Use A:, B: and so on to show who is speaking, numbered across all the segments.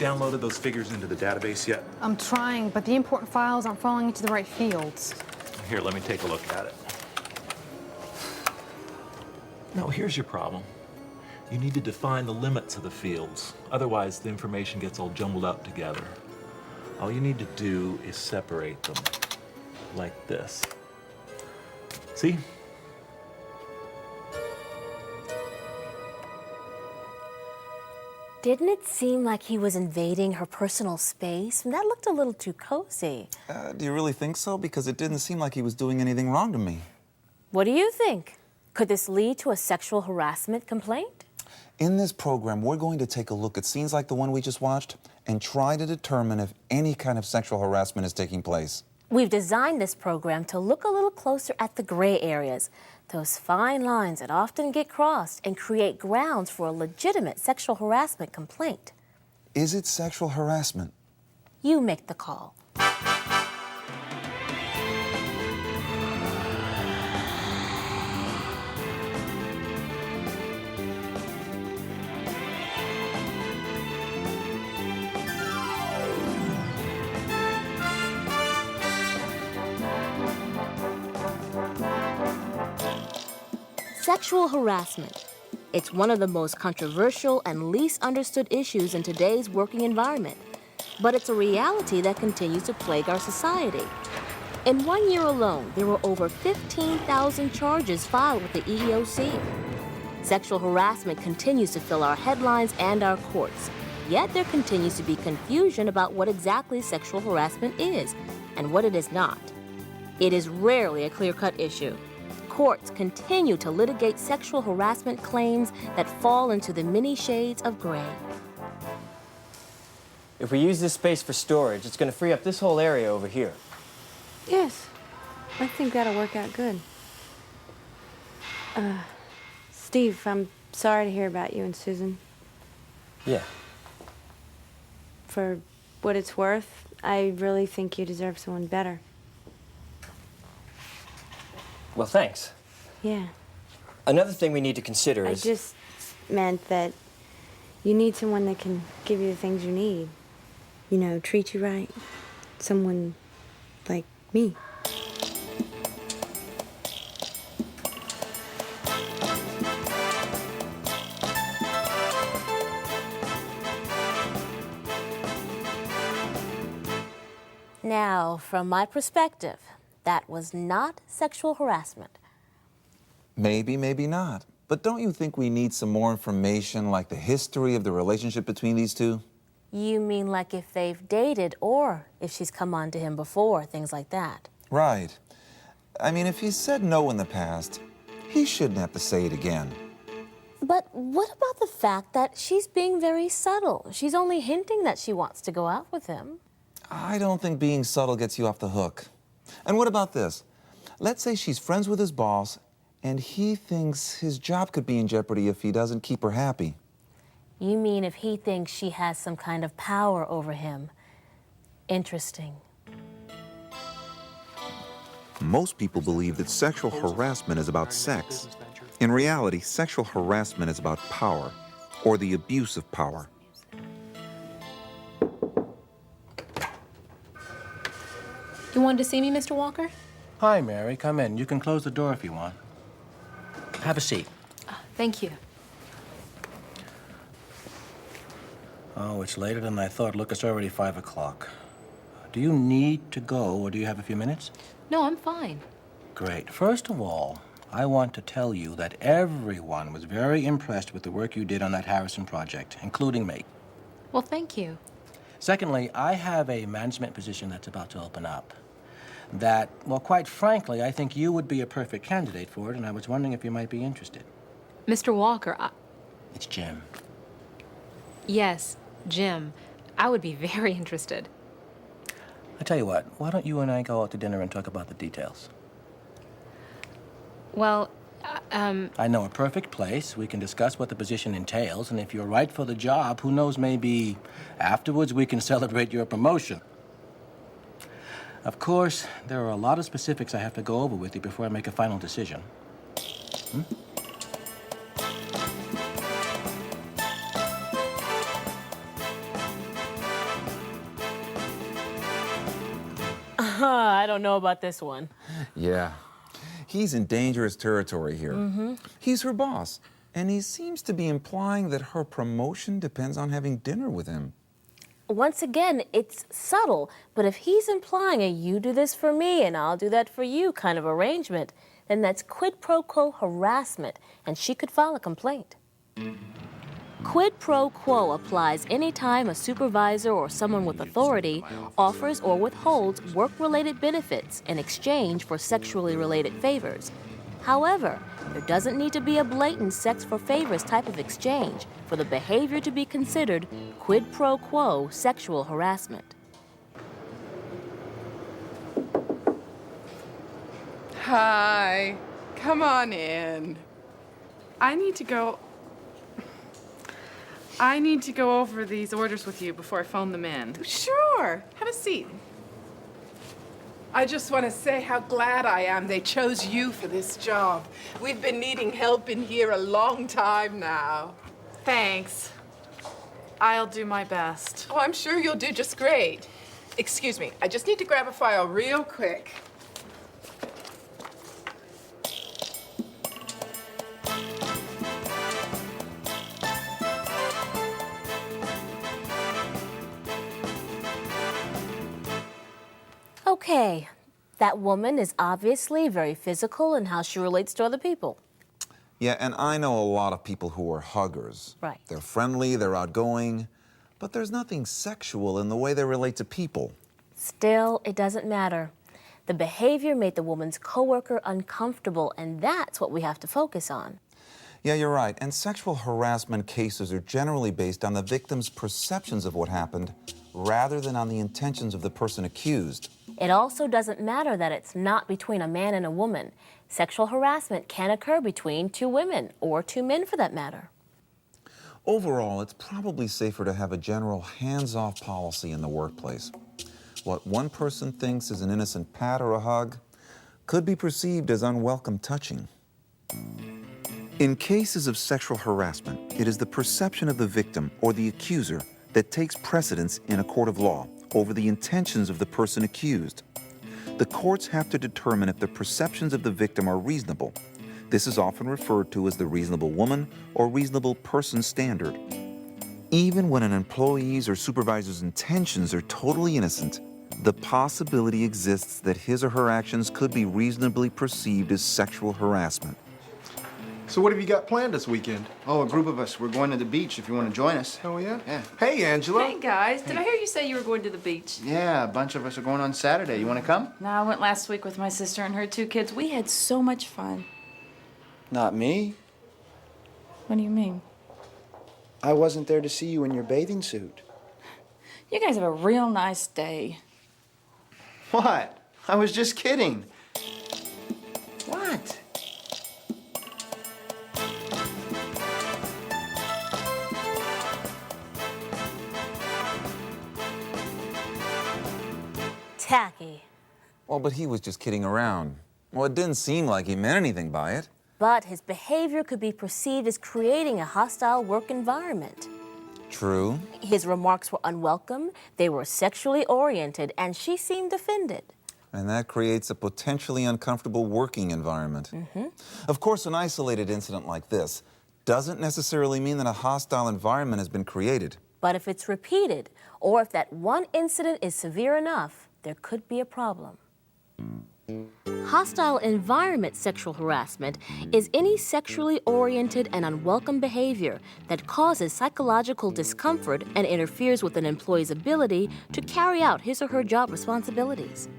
A: downloaded those figures into the database yet?
B: I'm trying, but the important files aren't falling into the right fields.
A: Here, let me take a look at it. No, here's your problem. You need to define the limits of the fields. Otherwise, the information gets all jumbled up together. All you need to do is separate them like this. See?
C: Didn't it seem like he was invading her personal space? That looked a little too cozy.
D: Do you really think so? Because it didn't seem like he was doing anything wrong to me.
C: What do you think? Could this lead to a sexual harassment complaint?
D: In this program, we're going to take a look at scenes like the one we just watched and try to determine if any kind of sexual harassment is taking place.
C: We've designed this program to look a little closer at the gray areas, those fine lines that often get crossed and create grounds for a legitimate sexual harassment complaint.
D: Is it sexual harassment?
C: You make the call. Sexual harassment. It's one of the most controversial and least understood issues in today's working environment. But it's a reality that continues to plague our society. In 1 year alone, there were over 15,000 charges filed with the EEOC. Sexual harassment continues to fill our headlines and our courts. Yet there continues to be confusion about what exactly sexual harassment is and what it is not. It is rarely a clear-cut issue. Courts continue to litigate sexual harassment claims that fall into the many shades of gray.
E: If we use this space for storage, it's going to free up this whole area over here.
F: Yes, I think that'll work out good. Steve, I'm sorry to hear about you and Susan.
E: Yeah.
F: For what it's worth, I really think you deserve someone better.
E: Well, thanks.
F: Yeah.
E: Another thing we need to consider is...
F: I just meant that you need someone that can give you the things you need. You know, treat you right. Someone like me.
C: Now, from my perspective, that was not sexual harassment.
D: Maybe, maybe not. But don't you think we need some more information, like the history of the relationship between these two?
C: You mean like if they've dated or if she's come on to him before, things like that?
D: Right. I mean, if he said no in the past, he shouldn't have to say it again.
C: But what about the fact that she's being very subtle? She's only hinting that she wants to go out with him.
D: I don't think being subtle gets you off the hook. And what about this? Let's say she's friends with his boss, and he thinks his job could be in jeopardy if he doesn't keep her happy.
C: You mean if he thinks she has some kind of power over him? Interesting.
D: Most people believe that sexual harassment is about sex. In reality, sexual harassment is about power, or the abuse of power.
G: You wanted to see me, Mr. Walker?
H: Hi, Mary. Come in. You can close the door if you want. Have a seat.
G: Thank you.
H: Oh, it's later than I thought. Look, it's already 5 o'clock. Do you need to go, or do you have a few minutes?
G: No, I'm fine.
H: Great. First of all, I want to tell you that everyone was very impressed with the work you did on that Harrison project, including me.
G: Well, thank you.
H: Secondly, I have a management position that's about to open up. That, well, quite frankly, I think you would be a perfect candidate for it, and I was wondering if you might be interested.
G: Mr. Walker,
H: It's Jim.
G: Yes, Jim. I would be very interested.
H: I tell you what, why don't you and I go out to dinner and talk about the details?
G: Well,
H: I know a perfect place. We can discuss what the position entails, and if you're right for the job, who knows, maybe afterwards we can celebrate your promotion. Of course, there are a lot of specifics I have to go over with you before I make a final decision.
C: I don't know about this one.
D: Yeah. He's in dangerous territory here. He's her boss, and he seems to be implying that her promotion depends on having dinner with him.
C: Once again, it's subtle, but if he's implying a you do this for me and I'll do that for you kind of arrangement, then that's quid pro quo harassment, and she could file a complaint. Quid pro quo applies anytime a supervisor or someone with authority offers or withholds work-related benefits in exchange for sexually related favors. However, there doesn't need to be a blatant sex for favors type of exchange for the behavior to be considered quid pro quo sexual harassment.
I: Hi. Come on in. I need to go over these orders with you before I phone them in. Sure. Have a seat. I just want to say how glad I am they chose you for this job. We've been needing help in here a long time now. Thanks. I'll do my best. Oh, I'm sure you'll do just great. Excuse me, I just need to grab a file real quick.
C: Okay, that woman is obviously very physical in how she relates to other people.
D: Yeah, and I know a lot of people who are huggers.
C: Right.
D: They're friendly, they're outgoing, but there's nothing sexual in the way they relate to people.
C: Still, it doesn't matter. The behavior made the woman's coworker uncomfortable, and that's what we have to focus on.
D: Yeah, you're right. And sexual harassment cases are generally based on the victim's perceptions of what happened rather than on the intentions of the person accused.
C: It also doesn't matter that it's not between a man and a woman. Sexual harassment can occur between two women, or two men for that matter.
D: Overall, it's probably safer to have a general hands-off policy in the workplace. What one person thinks is an innocent pat or a hug could be perceived as unwelcome touching. In cases of sexual harassment, it is the perception of the victim or the accuser that takes precedence in a court of law over the intentions of the person accused. The courts have to determine if the perceptions of the victim are reasonable. This is often referred to as the reasonable woman or reasonable person standard. Even when an employee's or supervisor's intentions are totally innocent, the possibility exists that his or her actions could be reasonably perceived as sexual harassment.
J: So what have you got planned this weekend?
K: Oh, a group of us. We're going to the beach if you want to join us.
J: Oh, yeah?
K: Yeah.
J: Hey, Angela.
L: Hey, guys. Did I hear you say you were going to the beach?
K: Yeah, a bunch of us are going on Saturday. You want to come?
L: No, I went last week with my sister and her two kids. We had so much fun.
K: Not me.
L: What do you mean?
K: I wasn't there to see you in your bathing suit.
L: You guys have a real nice day.
K: What? I was just kidding. What?
C: Tacky.
D: Well, but he was just kidding around. Well, it didn't seem like he meant anything by it.
C: But his behavior could be perceived as creating a hostile work environment.
D: True.
C: His remarks were unwelcome, they were sexually oriented, and she seemed offended.
D: And that creates a potentially uncomfortable working environment. Of course, an isolated incident like this doesn't necessarily mean that a hostile environment has been created.
C: But if it's repeated, or if that one incident is severe enough, there could be a problem. Hostile environment sexual harassment is any sexually oriented and unwelcome behavior that causes psychological discomfort and interferes with an employee's ability to carry out his or her job responsibilities.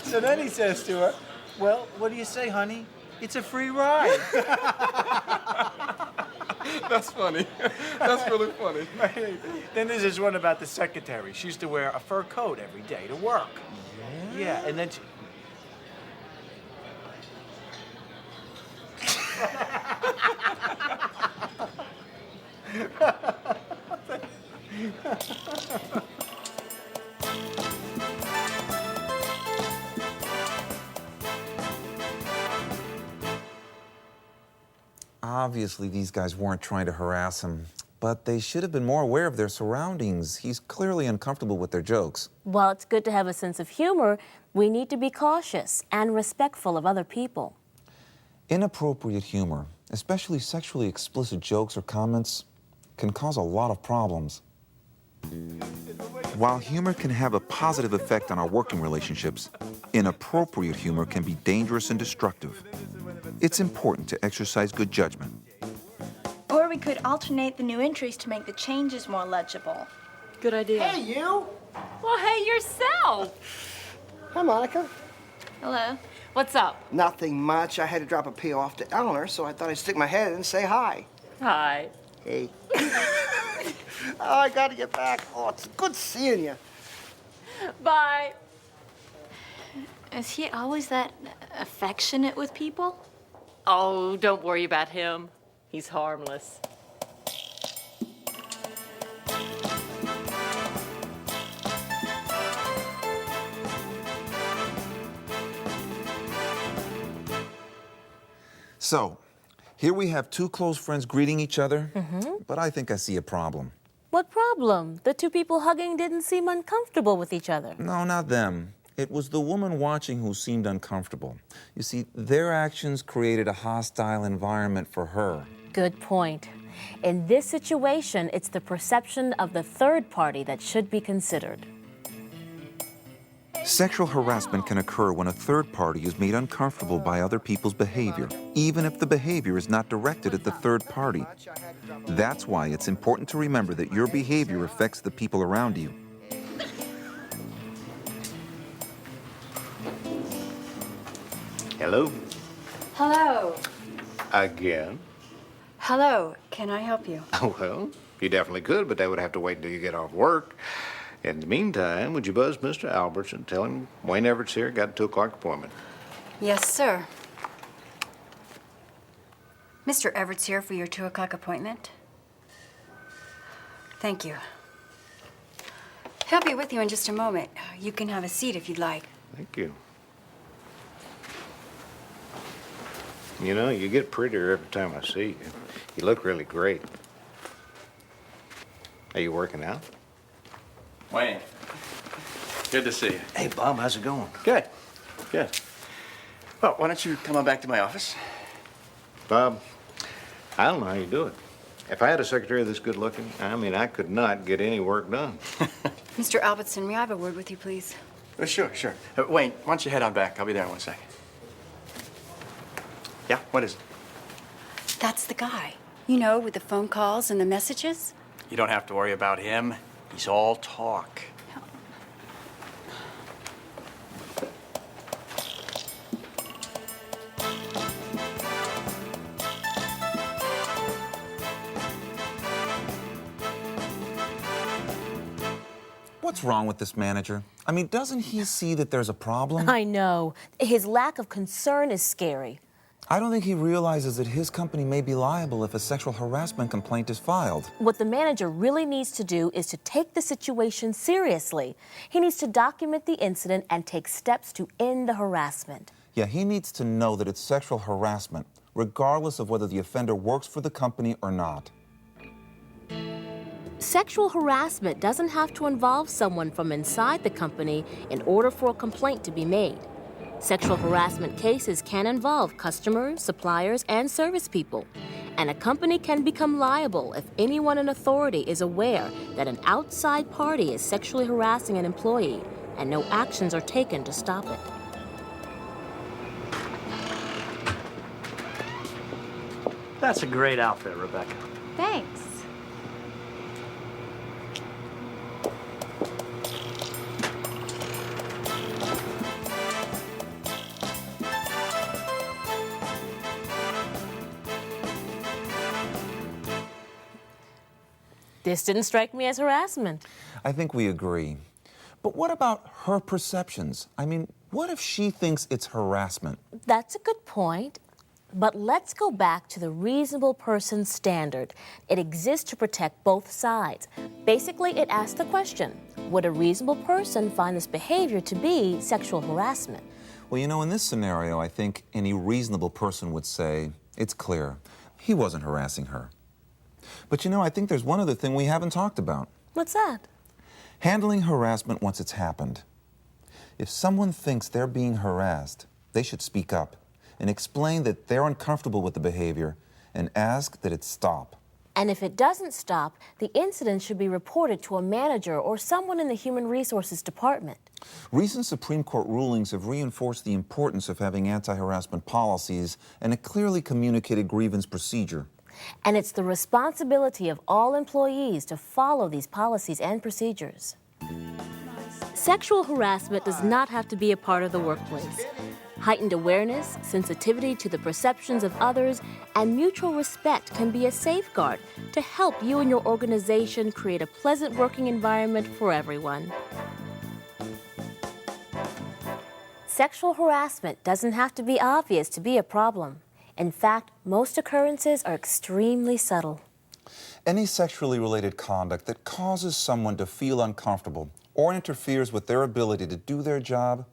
M: So then he says to her, well, what do you say, honey? It's a free ride.
J: That's funny. That's really funny.
M: Then there's this one about the secretary. She used to wear a fur coat every day to work. Yeah, and then she...
D: Obviously, these guys weren't trying to harass him. but they should have been more aware of their surroundings. He's clearly uncomfortable with their jokes.
C: While it's good to have a sense of humor, we need to be cautious and respectful of other people.
D: Inappropriate humor, especially sexually explicit jokes or comments, can cause a lot of problems. While humor can have a positive effect on our working relationships, inappropriate humor can be dangerous and destructive. It's important to exercise good judgment.
N: Or we could alternate the new entries to make the changes more legible.
L: Good idea.
O: Hey, you!
G: Well, hey, yourself.
O: Hi, Monica.
N: Hello.
G: What's up?
O: Nothing much. I had to drop a PO off to Eleanor, so I thought I'd stick my head in and say hi.
G: Hi.
O: Hey. Oh, I gotta get back. Oh, it's good seeing you.
G: Bye.
N: Is he always that affectionate with people?
G: Oh, don't worry about him. He's harmless.
D: So, here we have two close friends greeting each other, but I think I see a problem.
C: What problem? The two people hugging didn't seem uncomfortable with each other.
D: No, not them. It was the woman watching who seemed uncomfortable. You see, their actions created a hostile environment for her.
C: Good point. In this situation, it's the perception of the third party that should be considered.
D: Sexual harassment can occur when a third party is made uncomfortable by other people's behavior, even if the behavior is not directed at the third party. That's why it's important to remember that your behavior affects the people around you.
P: Hello?
F: Hello.
P: Again?
F: Hello. Can I help you?
P: Well, you definitely could, but that would have to wait until you get off work. In the meantime, would you buzz Mr. Alberts and tell him Wayne Everett's here, got a 2 o'clock appointment?
F: Yes, sir. Mr. Everett's here for your 2 o'clock appointment. Thank you. He'll be with you in just a moment. You can have a seat if you'd like.
P: Thank you. You know, you get prettier every time I see you. You look really great. Are you working out?
M: Wayne, good to see you.
P: Hey, Bob, how's it going?
M: Good, good. Well, why don't you come on back to my office?
P: Bob, I don't know how you do it. If I had a secretary this good looking, I mean, I could not get any work done.
F: Mr. Albertson, may I have a word with you, please?
M: Sure, sure. Wayne, why don't you head on back? I'll be there in 1 second. Yeah, what is it?
F: That's the guy. You know, with the phone calls and the messages.
M: You don't have to worry about him. He's all talk.
D: What's wrong with this manager? I mean, doesn't he see that there's a problem?
C: I know. His lack of concern is scary.
D: I don't think he realizes that his company may be liable if a sexual harassment complaint is filed.
C: What the manager really needs to do is to take the situation seriously. He needs to document the incident and take steps to end the harassment.
D: Yeah, he needs to know that it's sexual harassment, regardless of whether the offender works for the company or not.
C: Sexual harassment doesn't have to involve someone from inside the company in order for a complaint to be made. Sexual harassment cases can involve customers, suppliers, and service people. And a company can become liable if anyone in authority is aware that an outside party is sexually harassing an employee and no actions are taken to stop it.
Q: That's a great outfit, Rebecca.
B: Thanks.
C: This didn't strike me as harassment.
D: I think we agree. But what about her perceptions? I mean, what if she thinks it's harassment?
C: That's a good point. But let's go back to the reasonable person standard. It exists to protect both sides. Basically, it asks the question, would a reasonable person find this behavior to be sexual harassment?
D: Well, you know, in this scenario, I think any reasonable person would say, it's clear, he wasn't harassing her. But you know, I think there's one other thing we haven't talked about.
C: What's that?
D: Handling harassment once it's happened. If someone thinks they're being harassed, they should speak up and explain that they're uncomfortable with the behavior and ask that it stop.
C: And if it doesn't stop, the incident should be reported to a manager or someone in the Human Resources Department.
D: Recent Supreme Court rulings have reinforced the importance of having anti-harassment policies and a clearly communicated grievance procedure.
C: And it's the responsibility of all employees to follow these policies and procedures. Sexual harassment does not have to be a part of the workplace. Heightened awareness, sensitivity to the perceptions of others, and mutual respect can be a safeguard to help you and your organization create a pleasant working environment for everyone. Sexual harassment doesn't have to be obvious to be a problem. In fact, most occurrences are extremely subtle.
D: Any sexually related conduct that causes someone to feel uncomfortable or interferes with their ability to do their job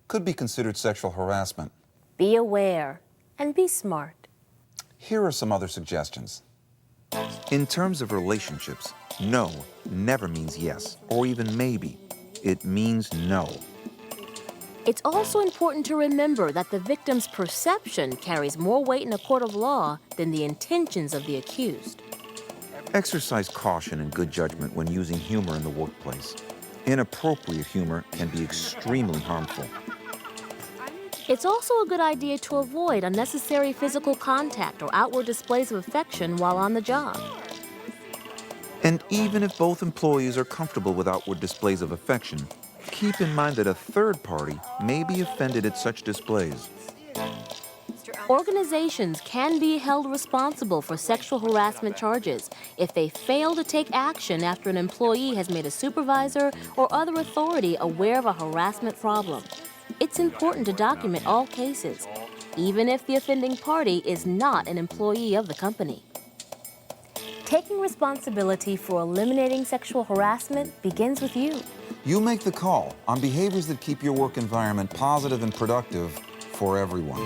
D: could be considered sexual harassment.
C: Be aware and be smart.
D: Here are some other suggestions. In terms of relationships, no never means yes or even maybe. It means no.
C: It's also important to remember that the victim's perception carries more weight in a court of law than the intentions of the accused.
D: Exercise caution and good judgment when using humor in the workplace. Inappropriate humor can be extremely harmful.
C: It's also a good idea to avoid unnecessary physical contact or outward displays of affection while on the job.
D: And even if both employees are comfortable with outward displays of affection, keep in mind that a third party may be offended at such displays.
C: Organizations can be held responsible for sexual harassment charges if they fail to take action after an employee has made a supervisor or other authority aware of a harassment problem. It's important to document all cases, even if the offending party is not an employee of the company. Taking responsibility for eliminating sexual harassment begins with you.
D: You make the call on behaviors that keep your work environment positive and productive for everyone.